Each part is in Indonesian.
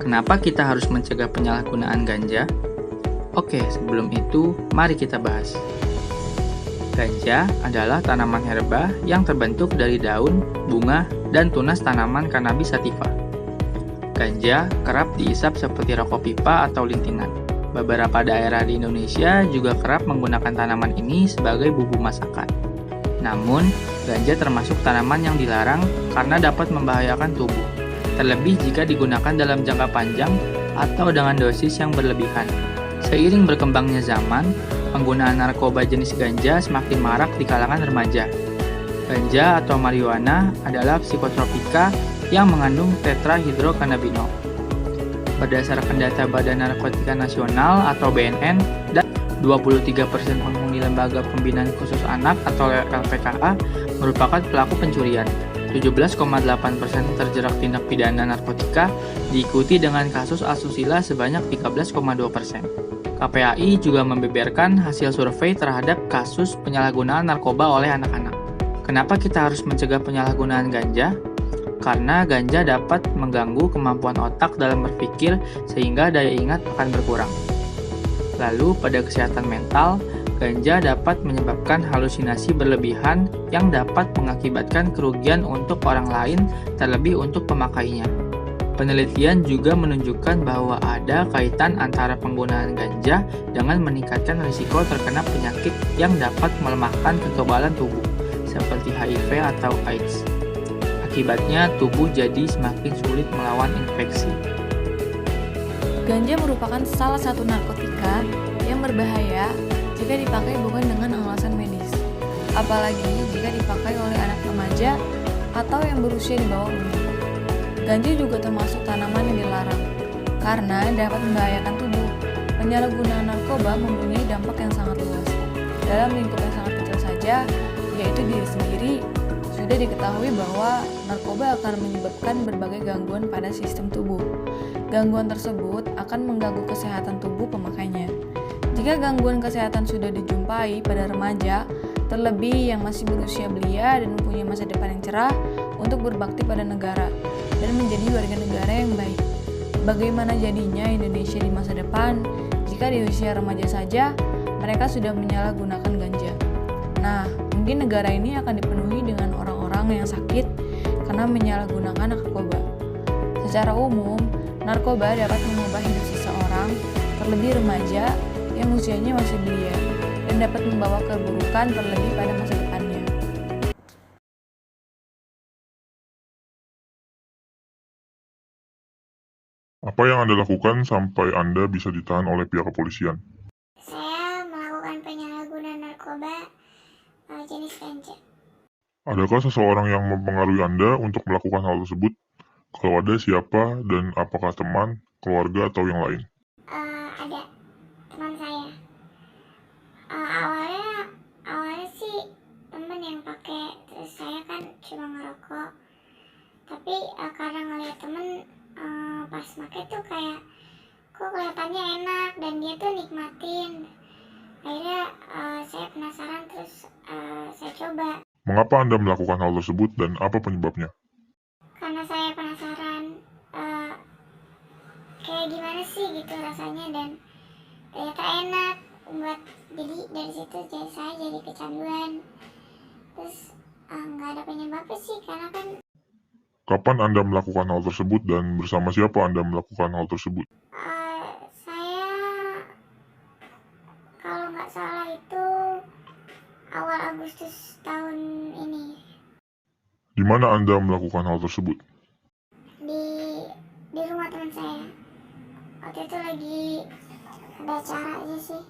Kenapa kita harus mencegah penyalahgunaan ganja? Oke, sebelum itu, mari kita bahas. Ganja adalah tanaman herba yang terbentuk dari daun, bunga, dan tunas tanaman Cannabis sativa. Ganja kerap diisap seperti rokok pipa atau lintingan. Beberapa daerah di Indonesia juga kerap menggunakan tanaman ini sebagai bumbu masakan. Namun, ganja termasuk tanaman yang dilarang karena dapat membahayakan tubuh, terlebih jika digunakan dalam jangka panjang atau dengan dosis yang berlebihan. Seiring berkembangnya zaman, penggunaan narkoba jenis ganja semakin marak di kalangan remaja. Ganja atau marijuana adalah psikotropika yang mengandung tetrahidrokannabinol. Berdasarkan data Badan Narkotika Nasional atau BNN, 23% penghuni Lembaga Pembinaan Khusus Anak atau LPKA merupakan pelaku pencurian. 17,8% terjerat tindak pidana narkotika, diikuti dengan kasus asusila sebanyak 13,2%. KPAI juga membeberkan hasil survei terhadap kasus penyalahgunaan narkoba oleh anak-anak. Kenapa kita harus mencegah penyalahgunaan ganja? Karena ganja dapat mengganggu kemampuan otak dalam berpikir sehingga daya ingat akan berkurang. Lalu pada kesehatan mental, ganja dapat menyebabkan halusinasi berlebihan yang dapat mengakibatkan kerugian untuk orang lain terlebih untuk pemakainya. Penelitian juga menunjukkan bahwa ada kaitan antara penggunaan ganja dengan meningkatkan risiko terkena penyakit yang dapat melemahkan kekebalan tubuh, seperti HIV atau AIDS. Akibatnya, tubuh jadi semakin sulit melawan infeksi. Ganja merupakan salah satu narkotika yang berbahaya jika dipakai bukan dengan alasan medis, apalagi jika dipakai oleh anak remaja atau yang berusia di bawah umur. Ganja juga termasuk tanaman yang dilarang karena dapat membahayakan tubuh. Penyalahgunaan narkoba mempunyai dampak yang sangat luas. Dalam lingkup yang sangat kecil saja, yaitu diri sendiri, sudah diketahui bahwa narkoba akan menyebabkan berbagai gangguan pada sistem tubuh. Gangguan tersebut akan mengganggu kesehatan tubuh pemakainya. Jika gangguan kesehatan sudah dijumpai pada remaja, terlebih yang masih berusia belia dan mempunyai masa depan yang cerah untuk berbakti pada negara dan menjadi warga negara yang baik. Bagaimana jadinya Indonesia di masa depan jika di usia remaja saja mereka sudah menyalahgunakan ganja? Nah, mungkin negara ini akan dipenuhi dengan orang-orang yang sakit karena menyalahgunakan narkoba. Secara umum, narkoba dapat mengubah hidup seseorang, terlebih remaja yang usianya masih belia, dan dapat membawa keburukan terlebih pada masa depannya. Apa yang Anda lakukan sampai Anda bisa ditahan oleh pihak kepolisian? Saya melakukan penyalahgunaan narkoba jenis ganja. Adakah seseorang yang mempengaruhi Anda untuk melakukan hal tersebut? Kalau ada, siapa dan apakah teman, keluarga, atau yang lain? Ada teman saya. Awalnya sih temen yang pakai, terus saya kan cuma ngerokok. Tapi karena ngeliat temen pas pakai tuh kayak kok kelihatannya enak dan dia tuh nikmatin. Akhirnya saya penasaran, terus saya coba. Mengapa Anda melakukan hal tersebut dan apa penyebabnya? Karena saya penasaran kayak gimana sih gitu rasanya, dan ternyata enak buat, jadi dari situ saya jadi kecanduan. Terus nggak ada penyebabnya sih, karena kan Kapan Anda melakukan hal tersebut dan bersama siapa Anda melakukan hal tersebut? saya kalau nggak salah itu awal Agustus tahun ini. Di mana Anda melakukan hal tersebut? Di rumah teman saya. Waktu itu lagi ada acara aja sih.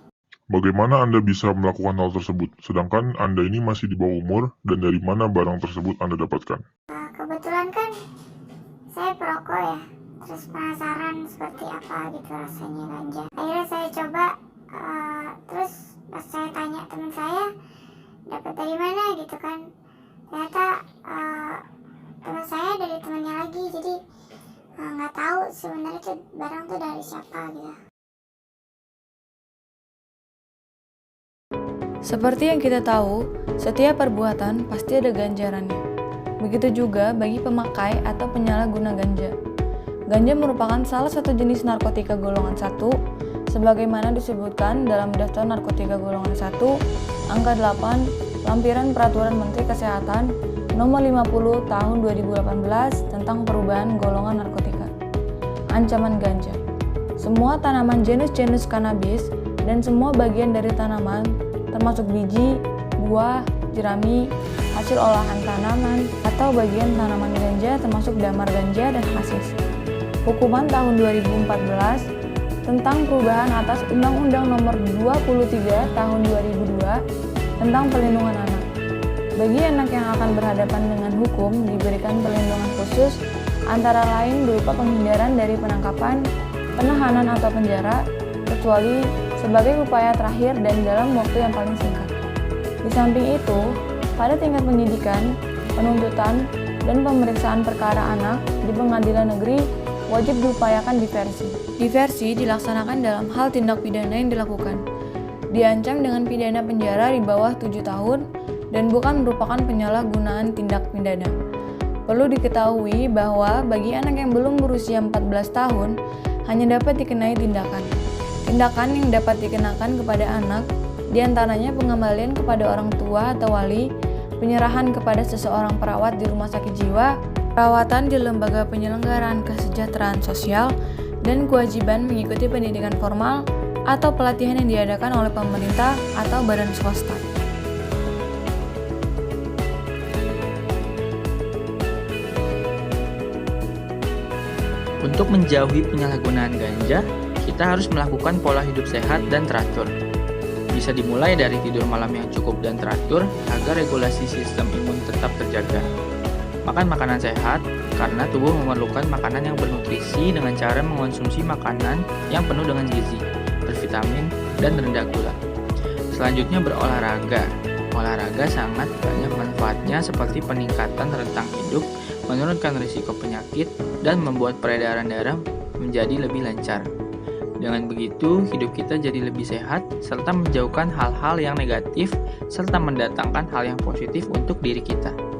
Bagaimana Anda bisa melakukan hal tersebut, sedangkan Anda ini masih di bawah umur, dan dari mana barang tersebut Anda dapatkan? Kebetulan kan saya perokok ya, terus penasaran seperti apa gitu rasanya ganja. Akhirnya saya coba, terus pas saya tanya teman saya dapat dari mana gitu kan, ternyata teman saya dari temannya lagi, jadi nggak tahu sebenarnya itu barang tuh dari siapa gitu. Seperti yang kita tahu, setiap perbuatan pasti ada ganjarannya. Begitu juga bagi pemakai atau penyalahguna ganja. Ganja merupakan salah satu jenis narkotika golongan 1, sebagaimana disebutkan dalam Daftar Narkotika Golongan 1, Angka 8, Lampiran Peraturan Menteri Kesehatan Nomor 50 Tahun 2018 tentang perubahan golongan narkotika. Ancaman ganja. Semua tanaman jenis-jenis kanabis dan semua bagian dari tanaman, termasuk biji, buah, jerami, hasil olahan tanaman, atau bagian tanaman ganja termasuk damar ganja dan hasis. Hukuman tahun 2014 tentang perubahan atas Undang-Undang Nomor 23 Tahun 2002 tentang Perlindungan Anak. Bagi anak yang akan berhadapan dengan hukum diberikan perlindungan khusus antara lain berupa penghindaran dari penangkapan, penahanan atau penjara, kecuali sebagai upaya terakhir dan dalam waktu yang paling singkat. Di samping itu, pada tingkat penyidikan, penuntutan, dan pemeriksaan perkara anak di pengadilan negeri wajib diupayakan diversi. Diversi dilaksanakan dalam hal tindak pidana yang dilakukan. Diancam dengan pidana penjara di bawah 7 tahun dan bukan merupakan penyalahgunaan tindak pidana. Perlu diketahui bahwa bagi anak yang belum berusia 14 tahun, hanya dapat dikenai tindakan. Tindakan yang dapat dikenakan kepada anak diantaranya pengembalian kepada orang tua atau wali, penyerahan kepada seseorang perawat di rumah sakit jiwa, perawatan di lembaga penyelenggaraan kesejahteraan sosial, dan kewajiban mengikuti pendidikan formal atau pelatihan yang diadakan oleh pemerintah atau badan swasta. Untuk menjauhi penyalahgunaan ganja, kita harus melakukan pola hidup sehat dan teratur. Bisa dimulai dari tidur malam yang cukup dan teratur agar regulasi sistem imun tetap terjaga. Makan makanan sehat, karena tubuh memerlukan makanan yang bernutrisi dengan cara mengonsumsi makanan yang penuh dengan gizi, bervitamin, dan rendah gula. Selanjutnya berolahraga. Olahraga sangat banyak manfaatnya seperti peningkatan rentang hidup, menurunkan risiko penyakit, dan membuat peredaran darah menjadi lebih lancar. Dengan begitu, hidup kita jadi lebih sehat, serta menjauhkan hal-hal yang negatif, serta mendatangkan hal yang positif untuk diri kita.